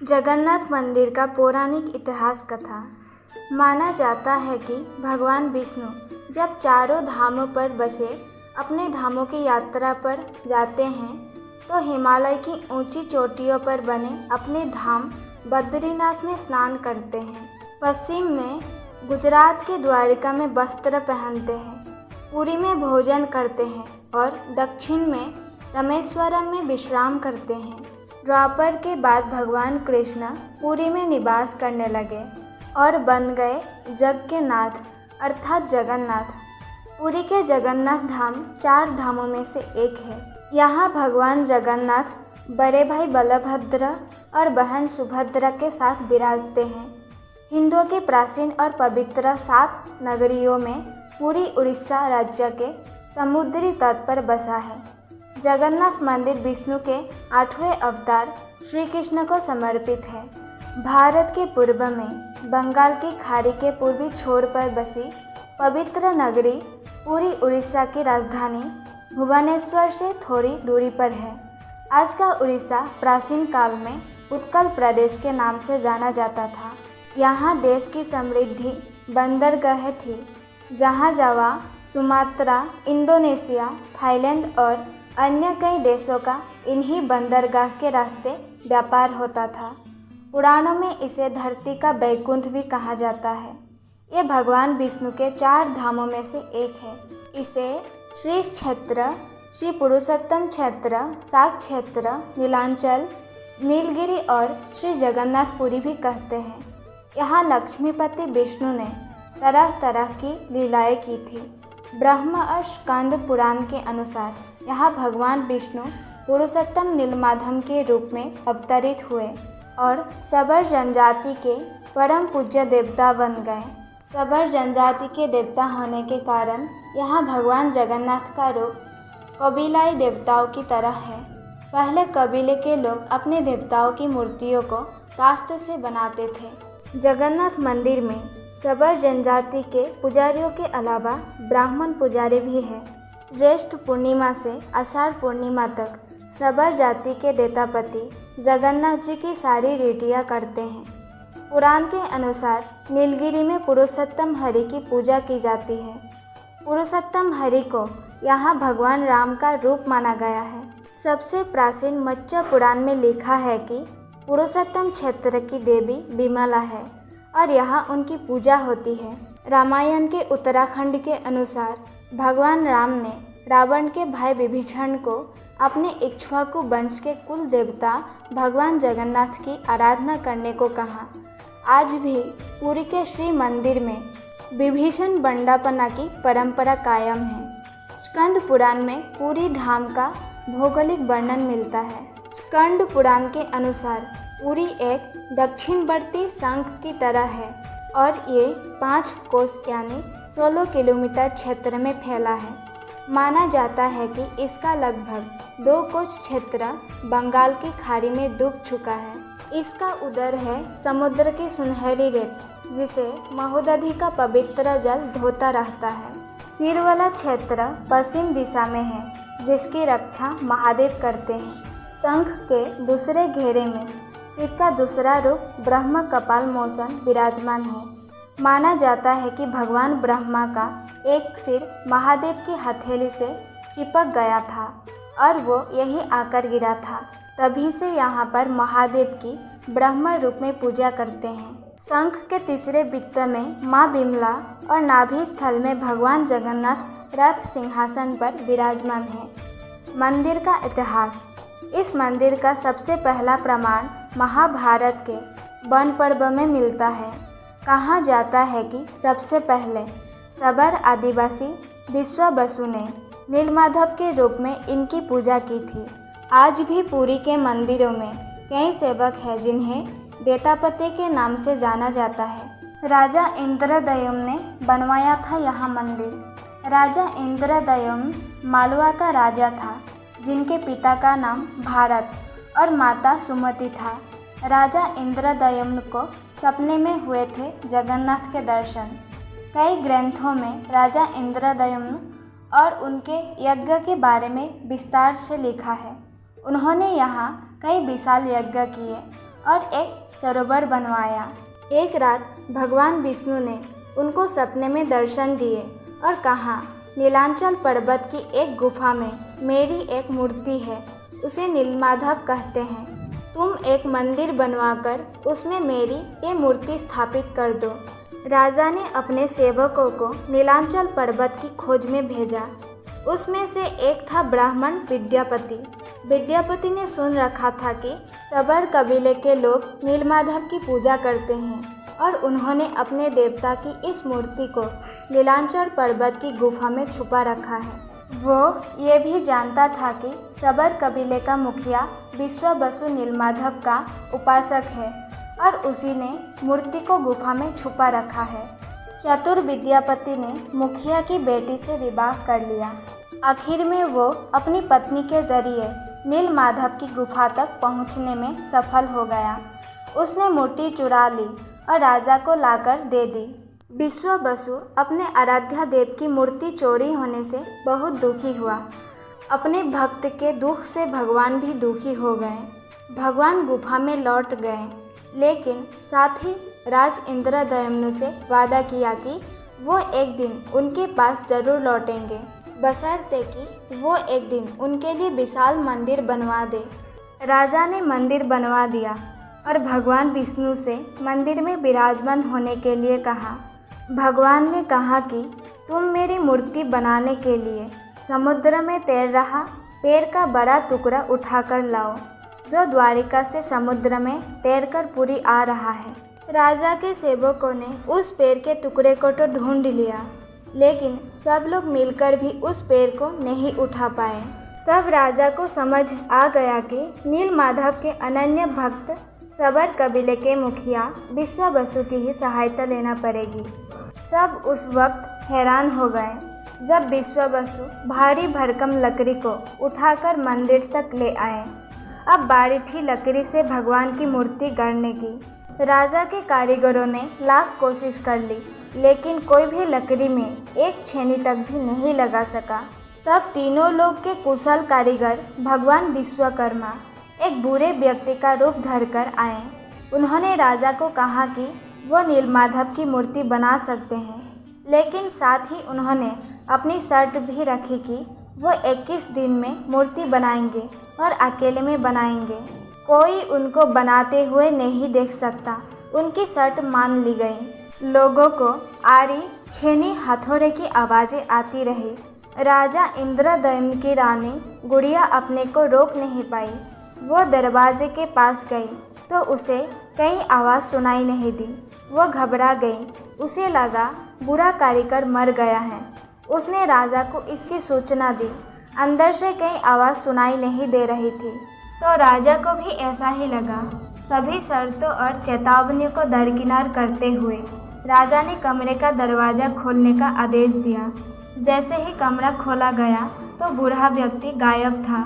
जगन्नाथ मंदिर का पौराणिक इतिहास कथा। माना जाता है कि भगवान विष्णु जब चारों धामों पर बसे अपने धामों की यात्रा पर जाते हैं तो हिमालय की ऊंची चोटियों पर बने अपने धाम बद्रीनाथ में स्नान करते हैं। पश्चिम में गुजरात के द्वारिका में वस्त्र पहनते हैं, पुरी में भोजन करते हैं और दक्षिण में रामेश्वरम में विश्राम करते हैं। द्वापर के बाद भगवान कृष्ण पुरी में निवास करने लगे और बन गए जग के नाथ अर्थात जगन्नाथ। पुरी के जगन्नाथ धाम 4 धामों में से एक है। यहाँ भगवान जगन्नाथ बड़े भाई बलभद्र और बहन सुभद्रा के साथ विराजते हैं। हिंदुओं के प्राचीन और पवित्र 7 नगरियों में पुरी उड़ीसा राज्य के समुद्री तट पर बसा है। जगन्नाथ मंदिर विष्णु के 8वें अवतार श्री कृष्ण को समर्पित है। भारत के पूर्व में बंगाल की खाड़ी के पूर्वी छोर पर बसी पवित्र नगरी पुरी उड़ीसा की राजधानी भुवनेश्वर से थोड़ी दूरी पर है। आज का उड़ीसा प्राचीन काल में उत्कल प्रदेश के नाम से जाना जाता था। यहाँ देश की समृद्धि बंदरगाह थी, जहाँ जावा, सुमात्रा, इंडोनेशिया, थाईलैंड और अन्य कई देशों का इन्हीं बंदरगाह के रास्ते व्यापार होता था। पुराणों में इसे धरती का बैकुंठ भी कहा जाता है। ये भगवान विष्णु के 4 धामों में से एक है। इसे श्री क्षेत्र, श्री पुरुषोत्तम क्षेत्र, शाक क्षेत्र, नीलांचल, नीलगिरी और श्री जगन्नाथपुरी भी कहते हैं। यहाँ लक्ष्मीपति विष्णु ने तरह तरह की लीलाएं की थी। ब्रह्म और स्कंद पुराण के अनुसार यहाँ भगवान विष्णु पुरुषोत्तम नीलमाधव के रूप में अवतरित हुए और सबर जनजाति के परम पूज्य देवता बन गए। सबर जनजाति के देवता होने के कारण यहाँ भगवान जगन्नाथ का रूप कबीलाई देवताओं की तरह है। पहले कबीले के लोग अपने देवताओं की मूर्तियों को काष्ठ से बनाते थे। जगन्नाथ मंदिर में सबर जनजाति के पुजारियों के अलावा ब्राह्मण पुजारी भी हैं। ज्येष्ठ पूर्णिमा से आषाढ़ पूर्णिमा तक सबर जाति के देवतापति जगन्नाथ जी की सारी रीतियाँ करते हैं। पुराण के अनुसार नीलगिरी में पुरुषोत्तम हरि की पूजा की जाती है। पुरुषोत्तम हरि को यहाँ भगवान राम का रूप माना गया है। सबसे प्राचीन मत्स्य पुराण में लिखा है कि पुरुषोत्तम क्षेत्र की देवी विमला है और यहाँ उनकी पूजा होती है। रामायण के उत्तराखंड के अनुसार भगवान राम ने रावण के भाई विभीषण को अपने इक्ष्वाकु वंश के कुल देवता भगवान जगन्नाथ की आराधना करने को कहा। आज भी पुरी के श्री मंदिर में विभीषण बंडापना की परंपरा कायम है। स्कंद पुराण में पुरी धाम का भौगोलिक वर्णन मिलता है। स्कंद पुराण के अनुसार पुरी एक दक्षिणवर्ती शंख की तरह है और ये 5 कोस यानी 16 किलोमीटर क्षेत्र में फैला है। माना जाता है कि इसका लगभग 2 कोस क्षेत्र बंगाल की खाड़ी में डूब चुका है। इसका उदर है समुद्र की सुनहरी रेत, जिसे महोदधि का पवित्र जल धोता रहता है। सिर वाला क्षेत्र पश्चिम दिशा में है, जिसकी रक्षा महादेव करते हैं। शंख के दूसरे घेरे में शिव का दूसरा रूप ब्रह्म कपाल मोचन विराजमान है। माना जाता है कि भगवान ब्रह्मा का एक सिर महादेव की हथेली से चिपक गया था और वो यहीं आकर गिरा था। तभी से यहाँ पर महादेव की ब्रह्म रूप में पूजा करते हैं। शंख के तीसरे वृत्त में माँ विमला और नाभि स्थल में भगवान जगन्नाथ रथ सिंहासन पर विराजमान है। मंदिर का इतिहास। इस मंदिर का सबसे पहला प्रमाण महाभारत के वन पर्व में मिलता है। कहा जाता है कि सबसे पहले सबर आदिवासी विश्वावसु ने नीलमाधव के रूप में इनकी पूजा की थी। आज भी पुरी के मंदिरों में कई सेवक हैं जिन्हें देवतापति के नाम से जाना जाता है। राजा इंद्रदयुम ने बनवाया था यह मंदिर। राजा इंद्रदयुम मालवा का राजा था, जिनके पिता का नाम भारत और माता सुमति था। राजा इंद्रदयुम्न को सपने में हुए थे जगन्नाथ के दर्शन। कई ग्रंथों में राजा इंद्रदयुम्न और उनके यज्ञ के बारे में विस्तार से लिखा है। उन्होंने यहाँ कई विशाल यज्ञ किए और एक सरोवर बनवाया। एक रात भगवान विष्णु ने उनको सपने में दर्शन दिए और कहा, नीलांचल पर्वत की एक गुफा में मेरी एक मूर्ति है, उसे नीलमाधव कहते हैं। तुम एक मंदिर बनवाकर उसमें मेरी ये मूर्ति स्थापित कर दो। राजा ने अपने सेवकों को नीलांचल पर्वत की खोज में भेजा। उसमें से एक था ब्राह्मण विद्यापति। विद्यापति ने सुन रखा था कि सबर कबीले के लोग नीलमाधव की पूजा करते हैं और उन्होंने अपने देवता की इस मूर्ति को नीलांचल पर्वत की गुफा में छुपा रखा है। वो ये भी जानता था कि सबर कबीले का मुखिया विश्ववसु नीलमाधव का उपासक है और उसी ने मूर्ति को गुफा में छुपा रखा है। चतुर विद्यापति ने मुखिया की बेटी से विवाह कर लिया। आखिर में वो अपनी पत्नी के जरिए नीलमाधव की गुफा तक पहुंचने में सफल हो गया। उसने मूर्ति चुरा ली और राजा को लाकर दे दी। विश्ववसु अपने आराध्या देव की मूर्ति चोरी होने से बहुत दुखी हुआ। अपने भक्त के दुख से भगवान भी दुखी हो गए। भगवान गुफा में लौट गए, लेकिन साथ ही राज इंद्रदमन से वादा किया कि वो एक दिन उनके पास जरूर लौटेंगे, बशर्ते कि वो एक दिन उनके लिए विशाल मंदिर बनवा दे। राजा ने मंदिर बनवा दिया और भगवान विष्णु से मंदिर में विराजमान होने के लिए कहा। भगवान ने कहा कि तुम मेरी मूर्ति बनाने के लिए समुद्र में तैर रहा पेड़ का बड़ा टुकड़ा उठाकर लाओ, जो द्वारिका से समुद्र में तैरकर पूरी आ रहा है। राजा के सेवकों ने उस पेड़ के टुकड़े को तो ढूंढ लिया, लेकिन सब लोग मिलकर भी उस पेड़ को नहीं उठा पाए। तब राजा को समझ आ गया कि नीलमाधव के अनन्य भक्त सबर कबीले के मुखिया विश्ववसु की ही सहायता लेना पड़ेगी। सब उस वक्त हैरान हो गए जब विश्ववसु भारी भरकम लकड़ी को उठाकर मंदिर तक ले आए। अब बारी थी लकड़ी से भगवान की मूर्ति गढ़ने की। राजा के कारीगरों ने लाख कोशिश कर ली, लेकिन कोई भी लकड़ी में एक छेनी तक भी नहीं लगा सका। तब तीनों लोग के कुशल कारीगर भगवान विश्वकर्मा एक बुरे व्यक्ति का रूप धरकर आए। उन्होंने राजा को कहा कि वो नीलमाधव की मूर्ति बना सकते हैं, लेकिन साथ ही उन्होंने अपनी शर्त भी रखी कि वो 21 दिन में मूर्ति बनाएंगे और अकेले में बनाएंगे। कोई उनको बनाते हुए नहीं देख सकता। उनकी शर्त मान ली गई। लोगों को आरी, छेनी, हथौड़े की आवाज़ें आती रही। राजा इंद्रदमन की रानी गुड़िया अपने को रोक नहीं पाई। वो दरवाजे के पास गई तो उसे कहीं आवाज़ सुनाई नहीं दी। वो घबरा गई। उसे लगा बुरा कारीगर मर गया है। उसने राजा को इसकी सूचना दी। अंदर से कहीं आवाज़ सुनाई नहीं दे रही थी, तो राजा को भी ऐसा ही लगा। सभी शर्तों और चेतावनियों को दरकिनार करते हुए राजा ने कमरे का दरवाज़ा खोलने का आदेश दिया। जैसे ही कमरा खोला गया तो बूढ़ा व्यक्ति गायब था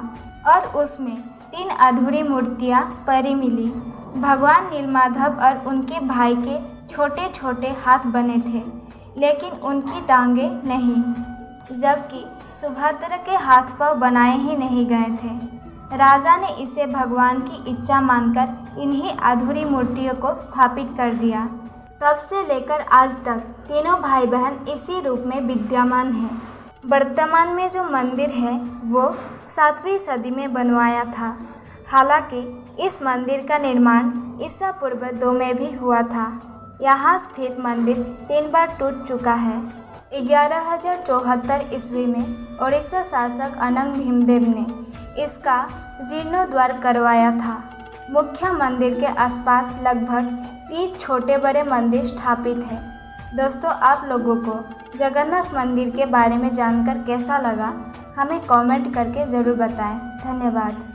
और उसमें 3 अधूरी मूर्तियाँ पड़ी मिली। भगवान नीलमाधव और उनके भाई के छोटे छोटे हाथ बने थे, लेकिन उनकी टांगे नहीं, जबकि सुभद्रा के हाथ पांव बनाए ही नहीं गए थे। राजा ने इसे भगवान की इच्छा मानकर इन्हीं अधूरी मूर्तियों को स्थापित कर दिया। तब से लेकर आज तक तीनों भाई बहन इसी रूप में विद्यमान हैं। वर्तमान में जो मंदिर है वो 7वीं सदी में बनवाया था। हालांकि इस मंदिर का निर्माण ईसा पूर्व 2 में भी हुआ था। यहाँ स्थित मंदिर 3 बार टूट चुका है। 1174 ईस्वी में ओडिशा शासक अनंग भीमदेव ने इसका जीर्णोद्धार करवाया था। मुख्य मंदिर के आसपास लगभग 30 छोटे बड़े मंदिर स्थापित हैं। दोस्तों, आप लोगों को जगन्नाथ मंदिर के बारे में जानकर कैसा लगा, हमें कमेंट करके ज़रूर बताएं। धन्यवाद।